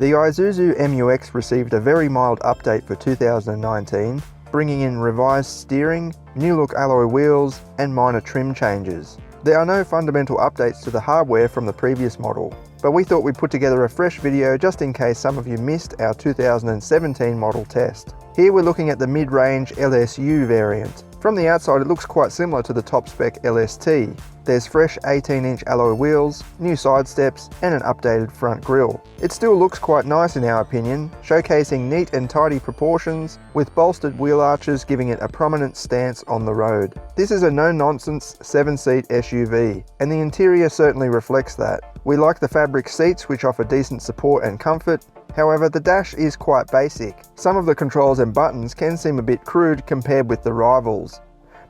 The Isuzu MU-X received a very mild update for 2019, bringing in revised steering, new look alloy wheels, and minor trim changes. There are no fundamental updates to the hardware from the previous model, but we thought we'd put together a fresh video just in case some of you missed our 2017 model test. Here we're looking at the mid-range LSU variant. From the outside it looks quite similar to the top-spec LST. There's fresh 18-inch alloy wheels, new side steps, and an updated front grille. It still looks quite nice in our opinion, showcasing neat and tidy proportions, with bolstered wheel arches giving it a prominent stance on the road. This is a no-nonsense 7-seat SUV, and the interior certainly reflects that. We like the fabric seats, which offer decent support and comfort. However, the dash is quite basic. Some of the controls and buttons can seem a bit crude compared with the rivals,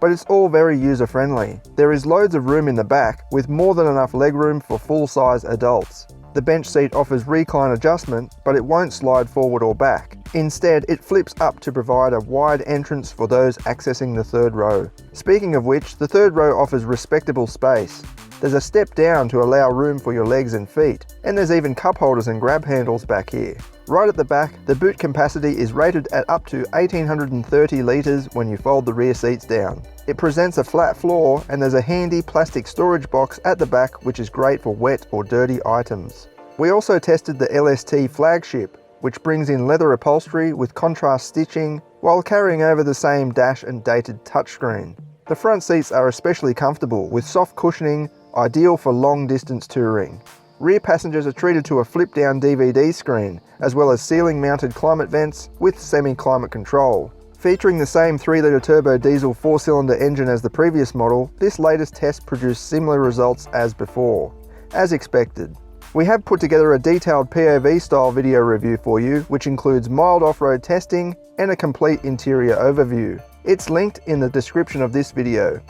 but it's all very user-friendly. There is loads of room in the back, with more than enough legroom for full-size adults. The bench seat offers recline adjustment, but it won't slide forward or back. Instead, it flips up to provide a wide entrance for those accessing the third row. Speaking of which, the third row offers respectable space. There's a step down to allow room for your legs and feet, and there's even cup holders and grab handles back here. Right at the back, the boot capacity is rated at up to 1830 litres when you fold the rear seats down. It presents a flat floor, and there's a handy plastic storage box at the back which is great for wet or dirty items. We also tested the LST flagship, which brings in leather upholstery with contrast stitching while carrying over the same dash and dated touchscreen. The front seats are especially comfortable with soft cushioning, ideal for long distance touring. Rear passengers are treated to a flip down DVD screen, as well as ceiling mounted climate vents with semi-climate control. Featuring the same 3-litre turbo diesel 4-cylinder engine as the previous model, this latest test produced similar results as before. As expected. We have put together a detailed POV style video review for you, which includes mild off-road testing and a complete interior overview. It's linked in the description of this video.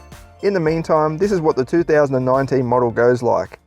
In the meantime, this is what the 2019 model goes like.